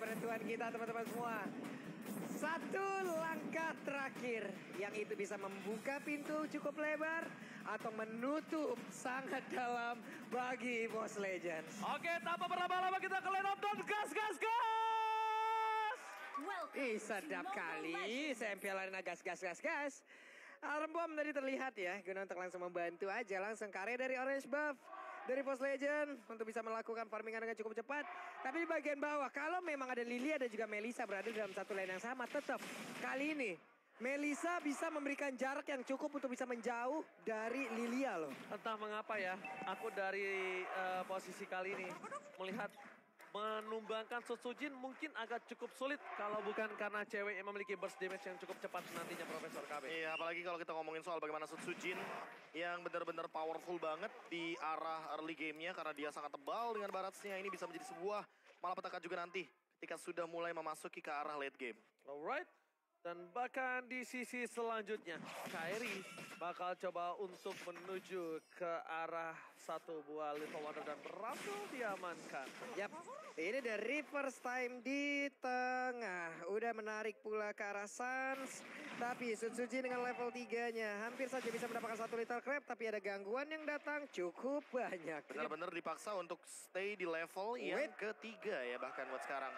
penentuan kita teman-teman semua. Satu langkah terakhir yang itu bisa membuka pintu cukup lebar atau menutup sangat dalam bagi Boss Legends. Oke, tanpa berlama-lama kita ke line up dan gas! Ih, sedap kali. SMP Arena gas. Alarm bom tadi terlihat ya. Guna untuk langsung membantu aja. Langsung karya dari Orange Buff. Dari Boss Legend. Untuk bisa melakukan farmingan dengan cukup cepat. Tapi di bagian bawah. Kalau memang ada Lilia dan juga Melissa berada dalam satu lane yang sama. Tetap kali ini Melissa bisa memberikan jarak yang cukup untuk bisa menjauh dari Lilia loh. Entah mengapa ya. Aku dari posisi kali ini melihat menumbangkan Sutsujin mungkin agak cukup sulit kalau bukan karena cewek yang memiliki burst damage yang cukup cepat nantinya Profesor KB. Iya, apalagi kalau kita ngomongin soal bagaimana Sutsujin yang benar-benar powerful banget di arah early game-nya karena dia sangat tebal dengan baratsnya. Ini bisa menjadi sebuah malapetaka juga nanti ketika sudah mulai memasuki ke arah late game. Alright. Dan bahkan di sisi selanjutnya, Kairi bakal coba untuk menuju ke arah satu buah Little Wonder dan berhasil diamankan. Yap, ini dari first time di tengah. Udah menarik pula ke arah Sans. Tapi Sutsujin dengan level 3-nya hampir saja bisa mendapatkan satu Little Crab. Tapi ada gangguan yang datang cukup banyak. Benar-benar dipaksa untuk stay di level yang ketiga ya bahkan buat sekarang.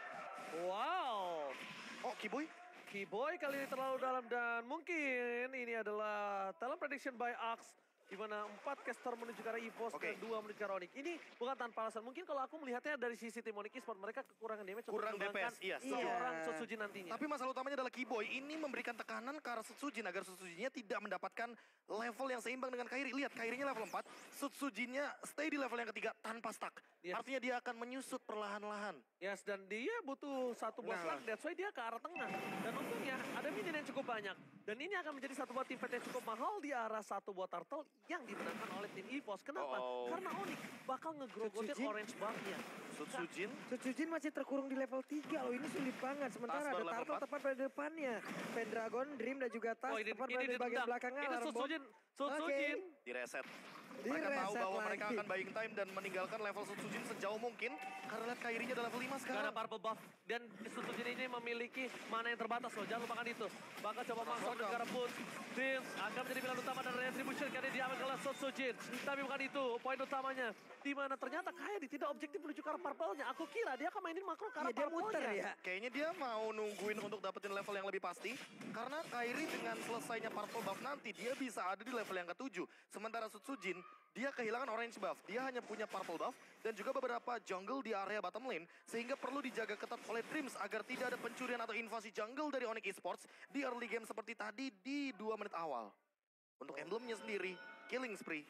Wow. Oh, Kiboy? Kiboy kali ini terlalu dalam dan mungkin ini adalah talent prediction by Axe. Di mana 4 caster menuju ke arah EVOS dan 2 menuju ke arah Onyx. Ini bukan tanpa alasan. Mungkin kalau aku melihatnya dari sisi tim Onyx Esports, mereka kekurangan damage. Kurang DPS, iya. Seorang Sutsujin nantinya. Tapi masalah utamanya adalah Kiboy. Ini memberikan tekanan ke arah Sutsujin agar Sutsujinnya tidak mendapatkan level yang seimbang dengan Kairi. Lihat, Kairinya level 4, Sutsujinnya stay di level yang ketiga tanpa stuck. Yes. Artinya dia akan menyusut perlahan-lahan. Yes, dan dia butuh satu buah slug, that's why dia ke arah tengah. Dan untungnya ada minion yang cukup banyak. Dan ini akan menjadi satu buah team fight yang cukup mahal di arah satu buah turtle yang dimenangkan oleh tim EVOS. Kenapa? Karena Onyx bakal ngegrogotin orange buff-nya. Sutsujin masih terkurung di level 3 loh. Ini sulit banget. Sementara ada turtle tepat pada depannya. Pendragon, Dream dan juga Tas tepat pada di bagian belakangnya. Ini Sutsujin. Direset. Mereka tahu bahwa mereka akan buying time dan meninggalkan level Sutsujin sejauh mungkin. Karena lihat Kairinya adalah level 5 sekarang. Karena purple buff. Dan Sutsujin ini memiliki mana yang terbatas loh. Jangan lupakan itu. Bakal coba masuk ke negara pun. Dreams akan menjadi pilihan utama dan retribution karena diambil oleh Sutsujin. Tapi bukan itu poin utamanya. Di mana ternyata Kairi tidak objektif menuju ke arah purple-nya. Aku kira dia akan mainin makro ke arah purple-nya. Ya. Kayaknya dia mau nungguin untuk dapetin level yang lebih pasti. Karena Kairi dengan selesainya purple buff nanti, dia bisa ada di level yang ke-7. Sementara Sutsujin, dia kehilangan orange buff. Dia hanya punya purple buff dan juga beberapa jungle di area bottom lane. Sehingga perlu dijaga ketat oleh Dreams agar tidak ada pencurian atau invasi jungle dari Onyx Esports di early game seperti tadi di 2 menit awal. Untuk emblemnya sendiri, killing spree.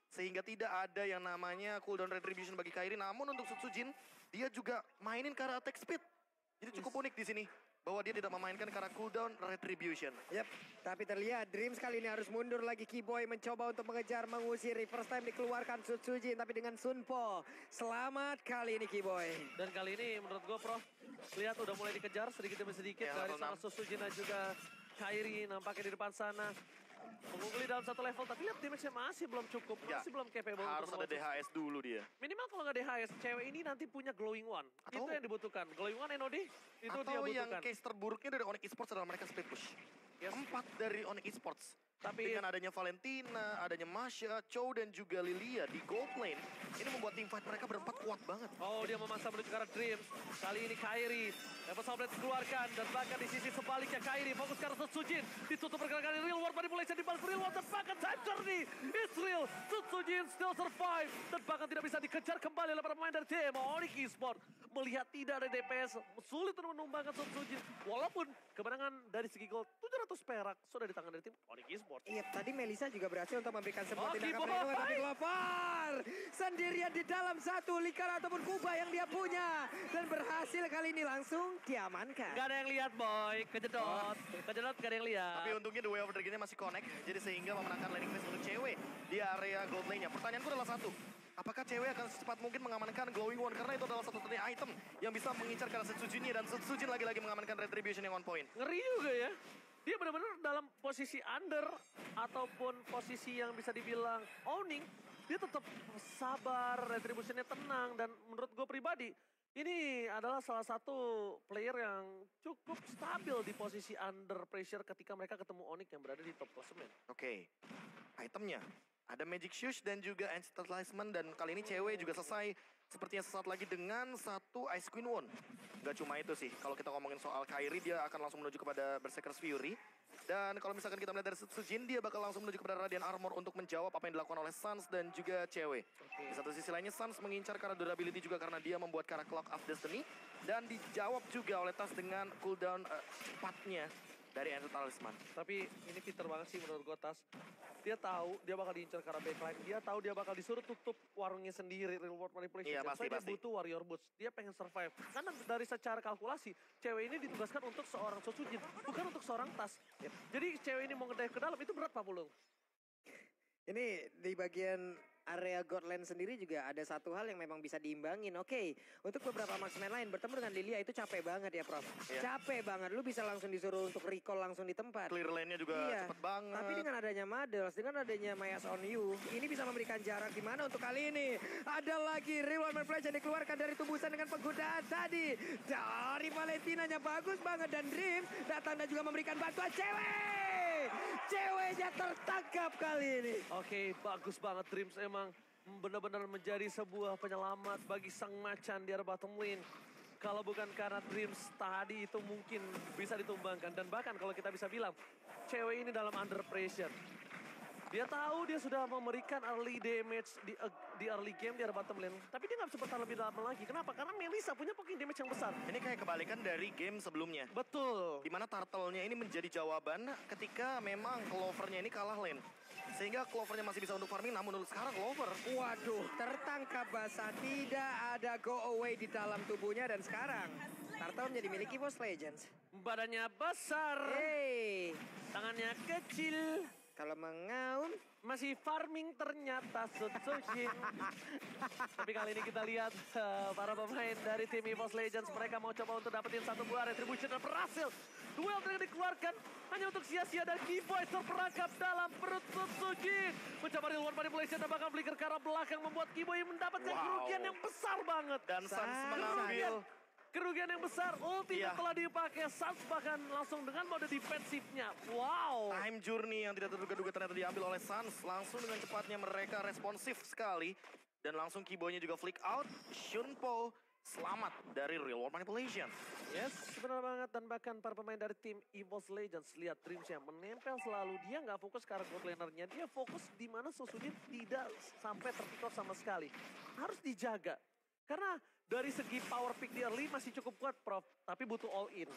Sehingga tidak ada yang namanya cooldown retribution bagi Kairi. Namun untuk Sutsujin, dia juga mainin ke arah attack speed. Jadi cukup unik di sini. Bahwa dia tidak memainkan ke arah cooldown retribution. Yap, tapi terlihat Dreams kali ini harus mundur lagi. Kiboy mencoba untuk mengejar, mengusiri. First time dikeluarkan Sutsujin, tapi dengan Sunpo. Selamat kali ini Kiboy. Dan kali ini menurut gue Prof, lihat udah mulai dikejar sedikit demi sedikit. Dari sana Sutsujin dan juga Kairi nampaknya di depan sana. Mengungguli dalam satu level, tapi lihat damage-nya masih belum cukup, masih belum capable. Harus ada DHS dulu dia. Minimal kalau nggak DHS, cewek ini nanti punya glowing one. Itu yang dibutuhkan. Glowing one NOD, itu atau dia butuhkan. yang case terburuknya dari Onyx Esports adalah mereka split push. 4 dari Onyx Esports. Tapi dengan adanya Valentina, adanya Masha, Chow dan juga Lilia di gold lane, ini membuat team fight mereka berempat kuat banget. Oh, dia memaksa menuju ke arah Dreams. Kali ini Kairi, level Soundblade dikeluarkan. Dan bahkan di sisi sebaliknya Kairi fokus ke arah Sutsujin. Ditutup pergerakan Real World Manipulation di balik Real World. Dan bahkan time journey, it's real. Sutsujin still survive. Dan bahkan tidak bisa dikejar kembali oleh para pemain dari tim Onyx Esports. Melihat tidak ada DPS, sulit untuk menumbangkan Sutsujin. Walaupun kemenangan dari segi gold 700 perak sudah di tangan dari tim Onyx Esports. Iya, tadi Melissa juga berhasil untuk memberikan sebuah tindakan perlindungan, tapi Glovor sendirian di dalam satu Likar ataupun Kuba yang dia punya. Dan berhasil kali ini langsung diamankan. Gak ada yang lihat boy, kejedot gak ada yang lihat. Tapi untungnya The Way of the Dragon-nya masih connect, jadi sehingga memenangkan laning phase untuk cewek di area gold lane-nya. Pertanyaanku adalah satu, apakah cewek akan secepat mungkin mengamankan Glowing One? Karena itu adalah satu-satunya item yang bisa mengincar ke arah Sutsujin dan Sutsujin lagi-lagi mengamankan retribution yang on point. Ngeri juga ya. Dia benar-benar dalam posisi under ataupun posisi yang bisa dibilang owning. Dia tetap sabar, retributionnya tenang. Dan menurut gue pribadi, Ini adalah salah satu player yang cukup stabil di posisi under pressure ketika mereka ketemu Onyx yang berada di top klasemen. Oke, itemnya ada Magic Shoes dan juga Ancient Talisman, dan kali ini cewek juga selesai sepertinya sesaat lagi dengan satu Ice Queen Won. Gak cuma itu sih, kalau kita ngomongin soal Kairi, dia akan langsung menuju kepada Berserker's Fury. Dan kalau misalkan kita melihat dari Sujin, dia bakal langsung menuju kepada Radiant Armor untuk menjawab apa yang dilakukan oleh Suns dan juga cewek. Di satu sisi lainnya Suns mengincar karena durability juga karena dia membuat karena Clock of Destiny. Dan dijawab juga oleh Tas dengan cooldown cepatnya dari Ancient Talisman. Tapi ini pinter banget sih menurut gue Tas. Dia tahu dia bakal diincar karena backline. Dia tahu dia bakal disuruh tutup warungnya sendiri, real world manipulation. Iya, pasti. Dia butuh warrior boots. Dia pengen survive. Karena dari secara kalkulasi, cewek ini ditugaskan untuk seorang Sosujin, bukan untuk seorang Tas. Jadi cewek ini mau ngedive ke dalam itu berat Pak Pulung. Ini di bagian area Godland sendiri juga ada satu hal yang memang bisa diimbangin. Oke, untuk beberapa marksman lain bertemu dengan Lilia itu capek banget ya Prof. Iya. Capek banget, lu bisa langsung disuruh untuk recall langsung di tempat. Clear lane-nya juga Iya, cepet banget. tapi dengan adanya Madels, dengan adanya Mayas on You, ini bisa memberikan jarak di mana untuk kali ini. Ada lagi Real Man Flash yang dikeluarkan dari tubusan dengan penggunaan tadi. Dari Valentinanya bagus banget dan Dream datang dan juga memberikan bantuan cewek. Ceweknya tertangkap kali ini. Oke, bagus banget Dreams emang benar-benar menjadi sebuah penyelamat bagi sang macan di area bottom lane. Kalau bukan karena Dreams tadi itu mungkin bisa ditumbangkan. Dan bahkan kalau kita bisa bilang, cewek ini dalam under pressure. Dia tahu dia sudah memberikan early damage di early game di area bottom lane. Tapi dia nggak bisa bertahan lebih lama lagi. Kenapa? Karena Melissa punya poking damage yang besar. Ini kayak kebalikan dari game sebelumnya. Betul. Dimana turtle-nya ini menjadi jawaban ketika memang Clover-nya ini kalah lane. Sehingga Clover-nya masih bisa untuk farming, namun untuk sekarang Clover. Waduh, tertangkap basah. Tidak ada go away di dalam tubuhnya dan sekarang Turtle menjadi milik EVOS Legends. Badannya besar, Hey, tangannya kecil. kalau mengaum Masih farming ternyata Sujin. Tapi kali ini kita lihat para pemain dari tim EVOS Legends. Mereka mau coba untuk dapetin satu buah retribution dan berhasil. Duel yang dikeluarkan hanya untuk sia-sia dan Keyboy terperangkap dalam perut Sujin. Mencoba real world manipulation dan bahkan flicker ke arah belakang membuat Keyboy mendapatkan kerugian yang besar banget. Dan Suns mengambil Kerugian yang besar, ultimate Iya. telah dipakai. Suns bahkan langsung dengan mode defensifnya. Wow. time journey yang tidak terduga-duga ternyata diambil oleh Suns. Langsung dengan cepatnya mereka responsif sekali. Dan langsung Keyboy-nya juga flick out. Shunpo selamat dari real world manipulation. Yes, benar banget. Dan bahkan para pemain dari tim EVOS Legends, lihat Dreams-nya menempel selalu. Dia nggak fokus ke arah gold laner-nya. Dia fokus di mana Sosujin tidak sampai terpick off sama sekali. Harus dijaga. Karena dari segi power pick di early masih cukup kuat Prof. Tapi butuh all in.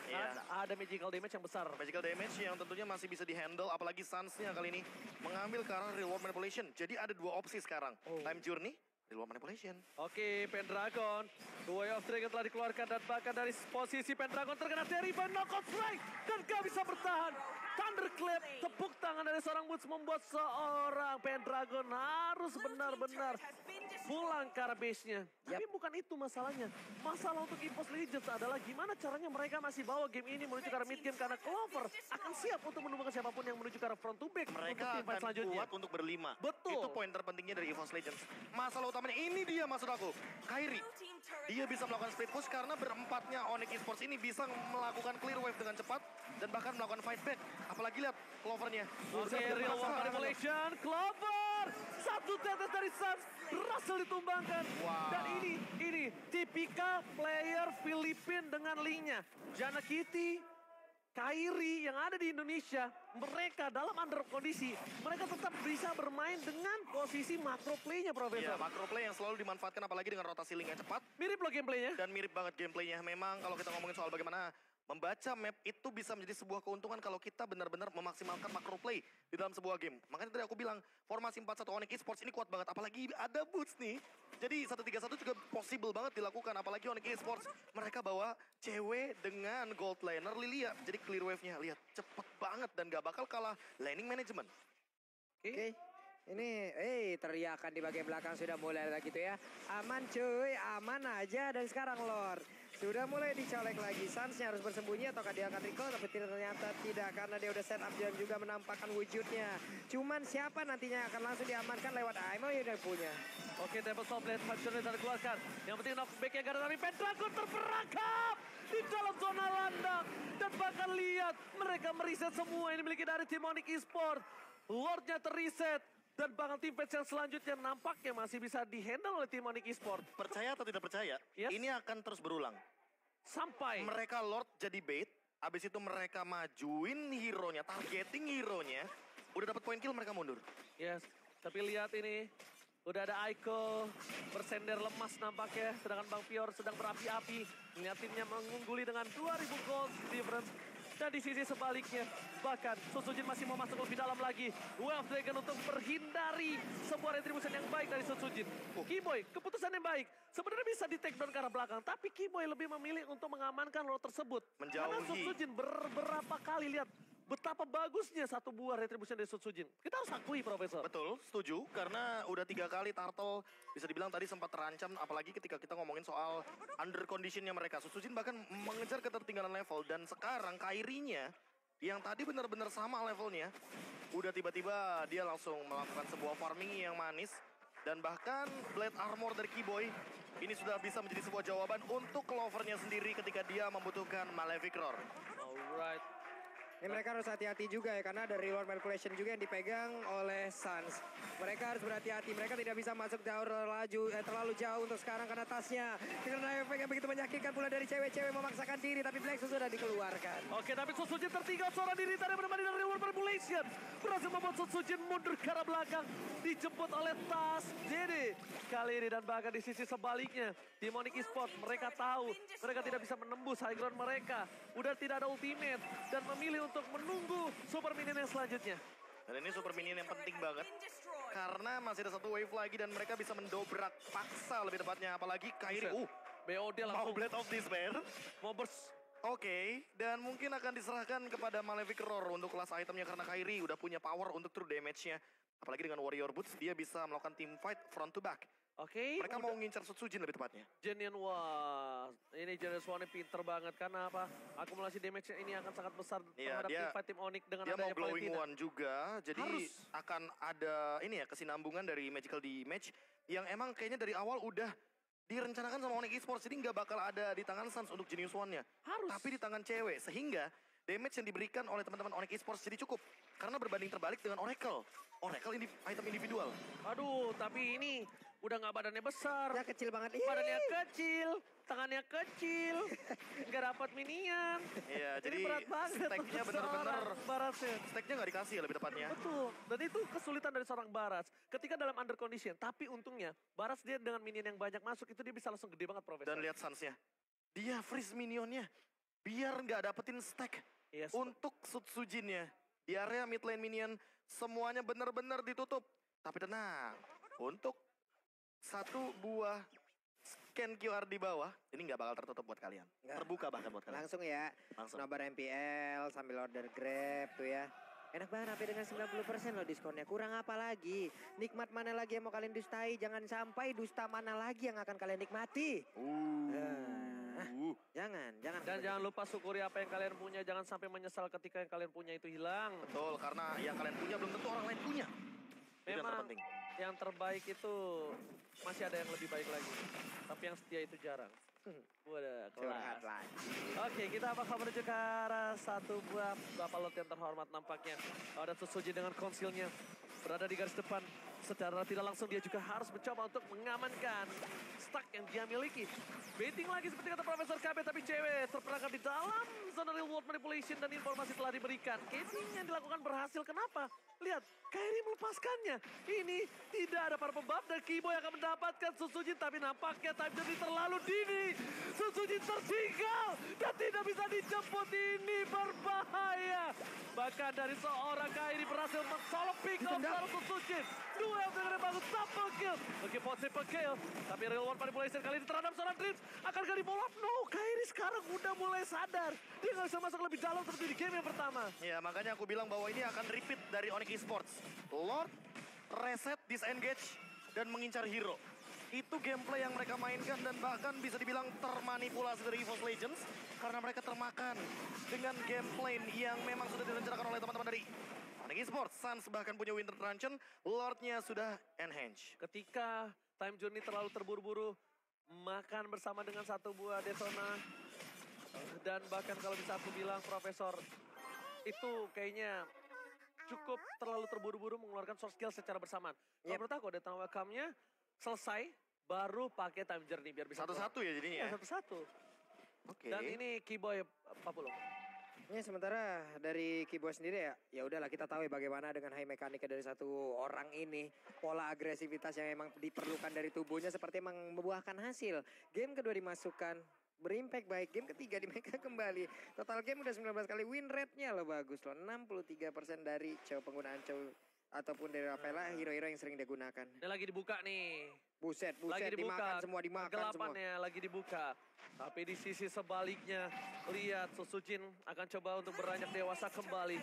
Iya. Ada magical damage yang besar. Magical damage yang tentunya masih bisa dihandle. Apalagi Suns-nya kali ini mengambil ke arah real world manipulation. Jadi ada dua opsi sekarang. Time journey, real world manipulation. Oke, Pendragon. The Way of Dragon telah dikeluarkan dan bahkan dari posisi Pendragon terkena terrible knockout strike. Dan gak bisa bertahan. Thunderclap, tepuk tangan dari seorang Boots membuat seorang Pendragon harus benar-benar pulang ke arah base-nya. Tapi bukan itu masalahnya. Masalah untuk EVOS Legends adalah gimana caranya mereka masih bawa game ini menuju ke arah mid game. Karena Clover akan siap untuk menumbangkan siapapun yang menuju ke arah front to back. Mereka untuk tim fight akan selanjutnya. kuat untuk berlima. Betul. Itu poin terpentingnya dari EVOS Legends. Masalah utamanya ini dia maksud aku. Kairi. Dia bisa melakukan split push karena berempatnya Onyx Esports ini bisa melakukan clear wave dengan cepat. Dan bahkan melakukan fight back. Apalagi lihat Clover-nya. Oke, real world manipulation, Clover. Satu tetes dari Suns berhasil ditumbangkan. Wow. Dan ini tipikal player Filipin dengan linknya. Jana Kitty, Kairi yang ada di Indonesia, mereka dalam under kondisi, mereka tetap bisa bermain dengan posisi macro play-nya, Iya, Profesor. macro play yang selalu dimanfaatkan apalagi dengan rotasi link yang cepat. Mirip loh gameplaynya. Dan mirip banget gameplaynya. Memang kalau kita ngomongin soal bagaimana membaca map itu bisa menjadi sebuah keuntungan kalau kita benar-benar memaksimalkan macro play di dalam sebuah game. Makanya tadi aku bilang formasi 4-1 Onyx Esports ini kuat banget. Apalagi ada Boots nih. Jadi 1-3-1 juga possible banget dilakukan. Apalagi Onyx Esports mereka bawa cewek dengan gold laner Lilia. Jadi clear wave-nya lihat cepet banget dan gak bakal kalah laning management. Oke. Ini, teriakan di bagian belakang sudah mulai lagi gitu ya. Aman cuy, aman aja. Dan sekarang Lord, Sudah mulai dicolek lagi. Sunsnya harus bersembunyi ataukah dia akan recall, tapi ternyata tidak karena dia udah set up dan juga menampakkan wujudnya. Cuman siapa nantinya akan langsung diamankan lewat Aimo yang dia punya. Oke, Devil's Outlet, Hancurnya sudah dikeluarkan. Yang penting knockback-nya gak ada, tapi Pendragon terperangkap di dalam zona landang. Dan bahkan lihat, mereka meriset semua yang dimiliki dari tim Onyx Esports. Lordnya terreset. Dan bahkan tim fight yang selanjutnya nampaknya masih bisa dihandle oleh tim Onyx Esports. Percaya atau tidak percaya, Yes. ini akan terus berulang. Sampai Mereka Lord jadi bait, abis itu mereka majuin hero-nya, targeting hero-nya. Udah dapat point kill, mereka mundur. Yes, tapi lihat ini. Udah ada Aiko bersender lemas nampaknya. Sedangkan Bang Pior sedang berapi-api. Melihat timnya mengungguli dengan 2000 gold difference. Dan di sisi sebaliknya, bahkan Sutsujin masih mau masuk lebih dalam lagi. Wealth Dragon untuk menghindari sebuah retribution yang baik dari Sutsujin. Keyboy, keputusan yang baik. Sebenarnya bisa di take down ke arah belakang. Tapi Keyboy lebih memilih untuk mengamankan Lord tersebut. Karena Menjauhi. Sutsujin beberapa kali lihat betapa bagusnya satu buah retribution dari Sutsujin. Kita harus akui, Profesor. Betul, setuju. Karena udah 3 kali Turtle bisa dibilang tadi sempat terancam. Apalagi ketika kita ngomongin soal under conditionnya mereka. Sutsujin bahkan mengejar ketertinggalan level. Dan sekarang Kairinya yang tadi benar-benar sama levelnya. Udah tiba-tiba dia langsung melakukan sebuah farming yang manis. Dan bahkan Blade Armor dari Keyboy ini sudah bisa menjadi sebuah jawaban untuk Clover-nya sendiri ketika dia membutuhkan Malefic Roar. Alright. Ini mereka harus hati-hati juga ya, karena ada reward manipulation juga yang dipegang oleh Suns. Mereka harus berhati-hati, mereka tidak bisa masuk terlalu jauh untuk sekarang karena tasnya. Karena efek yang begitu menyakitkan pula dari cewek-cewek memaksakan diri, tapi Black sudah dikeluarkan. Oke, tapi Sutsujin tertinggal seorang diri tadi bermain dari reward manipulation. Berhasil membuat Sutsujin mundur ke arah belakang. Dijemput oleh Tas Jadi kali ini dan bahkan di sisi sebaliknya. Di Onyx Esports mereka tahu mereka tidak bisa menembus high ground mereka. Udah tidak ada ultimate dan memilih untuk menunggu super minion yang selanjutnya. Dan ini super minion yang penting banget. Karena masih ada satu wave lagi dan mereka bisa mendobrak paksa lebih tepatnya. Apalagi Kairi, BOD mau langsung Blade of Despair. mau burst. Oke, dan mungkin akan diserahkan kepada Malefic Roar untuk kelas itemnya karena Kairi udah punya power untuk true damage-nya. Apalagi dengan Warrior Boots, dia bisa melakukan team fight front to back. Oke, Mereka mau ngincar Sutsujin lebih tepatnya. Genian, wah ini Genius One pinter banget karena apa? Akumulasi damage-nya ini akan sangat besar Iya, terhadap dia- tim fight tim Onyx dengan Dia mau adanya glowing Valentina. one juga, jadi Harus. akan ada ini ya kesinambungan dari magical damage yang emang kayaknya dari awal udah direncanakan sama Onyx Esports, jadi nggak bakal ada di tangan Suns untuk Genius One-nya. Harus. Tapi di tangan cewek, sehingga damage yang diberikan oleh teman-teman Onyx Esports jadi cukup. Karena berbanding terbalik dengan Oracle. Oracle item individual. Aduh, tapi ini udah nggak badannya besar. Ya kecil banget. Badannya kecil, tangannya kecil, nggak dapat minion. Iya, jadi Ini berat banget stack-nya untuk bener-bener seorang Barasnya. stack-nya nggak dikasih ya lebih tepatnya. Betul, dan itu kesulitan dari seorang Baras. Ketika dalam under condition, tapi untungnya Baras dia dengan minion yang banyak masuk, itu dia bisa langsung gede banget, Profesor. Dan lihat Suns-nya. Dia freeze minionnya. Biar nggak dapetin stack. Yes, Untuk Sutsujinnya. Di area mid lane minion, semuanya benar-benar ditutup. Tapi tenang. Untuk satu buah scan QR di bawah, ini nggak bakal tertutup buat kalian. Nggak. Terbuka bahkan buat kalian. Langsung ya, Langsung. nobar MPL sambil order Grab tuh ya. Enak banget sampai dengan 90% loh diskonnya. Kurang apa lagi? Nikmat mana lagi yang mau kalian dustai? Jangan sampai dusta mana lagi yang akan kalian nikmati. Jangan. Dan jangan lupa syukuri apa yang kalian punya, jangan sampai menyesal ketika yang kalian punya itu hilang. Betul, karena yang kalian punya belum tentu orang lain punya. Itu yang Memang terpenting. yang terbaik itu masih ada yang lebih baik lagi. Tapi yang setia itu jarang. Wadah, Curhat kelas. lagi. Oke, kita bakal menuju ke arah satu buah Bapak Lot yang terhormat nampaknya. Ada Sutsujin dengan konsilnya berada di garis depan. Secara tidak langsung dia juga harus mencoba untuk mengamankan stack yang dia miliki. Baiting lagi seperti kata Profesor KB, tapi cewek terperangkap di dalam zona real world manipulation dan informasi telah diberikan. Casing yang dilakukan berhasil, kenapa? Lihat, Kairi melepaskannya. Ini tidak ada para pembuff dan Keyboy akan mendapatkan Sutsujin, tapi nampaknya time journey terlalu dini. Sutsujin tertinggal dan tidak bisa dijemput, ini berbahaya. Bahkan dari seorang Kairi berhasil men-solo pick off dari Sutsujin. Duel dengan bagus double kill. Oke, triple kill. Tapi real world manipulation kali ini terhadap seorang Dreams. Akankah di follow up? No, Kairi sekarang udah mulai sadar. Dia nggak bisa masuk lebih dalam seperti di game yang pertama. Ya, makanya aku bilang bahwa ini akan repeat dari Onyx Esports. Lord, reset, disengage, dan mengincar hero. Itu gameplay yang mereka mainkan dan bahkan bisa dibilang termanipulasi dari EVOS Legends. Karena mereka termakan dengan gameplay yang memang sudah direncanakan oleh teman-teman dari Fnatic Esports. Suns bahkan punya Winter Truncheon, Lordnya sudah enhance. Ketika time journey terlalu terburu-buru, makan bersama dengan satu buah detona. Dan bahkan kalau bisa aku bilang Profesor, itu kayaknya cukup terlalu terburu-buru mengeluarkan source skill secara bersamaan. Kalau menurut aku detona welcome-nya selesai, baru pakai time journey biar bisa Satu-satu ya jadinya ya? Satu-satu. Oke. Dan ini Keyboy Papulo. Ya sementara dari Keyboy sendiri ya udahlah kita tahu ya bagaimana dengan high mekanika dari satu orang ini. Pola agresivitas yang memang diperlukan dari tubuhnya seperti emang membuahkan hasil. Game kedua dimasukkan, berimpact baik. Game ketiga di mereka kembali. Total game udah 19 kali win rate-nya loh bagus loh. 63% dari penggunaan ataupun dari Rafaela hero-hero yang sering digunakan. Ini lagi dibuka nih. Buset, Lagi dibuka, dimakan semua. Kegelapannya lagi dibuka. Tapi di sisi sebaliknya, lihat Susujin akan coba untuk beranjak dewasa kembali.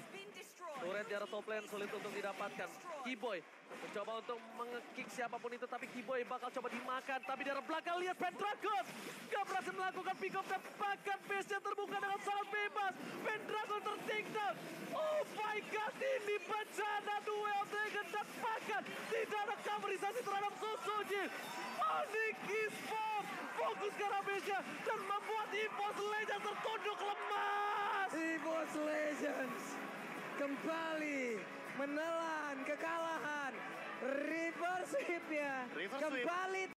Turret di arah top lane sulit untuk didapatkan. Keyboy mencoba untuk menge-kick siapapun itu, tapi Keyboy bakal coba dimakan. Tapi di arah belakang lihat Pendragon. Gak berhasil melakukan pick up dan bahkan base-nya terbuka dengan sangat bebas. Pendragon tertinggal. Oh my god, ini bencana duel Dragon dan bahkan tidak ada coverisasi terhadap Susujin. Fnatic Esports fokus ke arah base-nya dan membuat EVOS Legends tertunduk lemas. EVOS Legends kembali menelan kekalahan. Reverse sweep ya. Reverse sweep. Kembali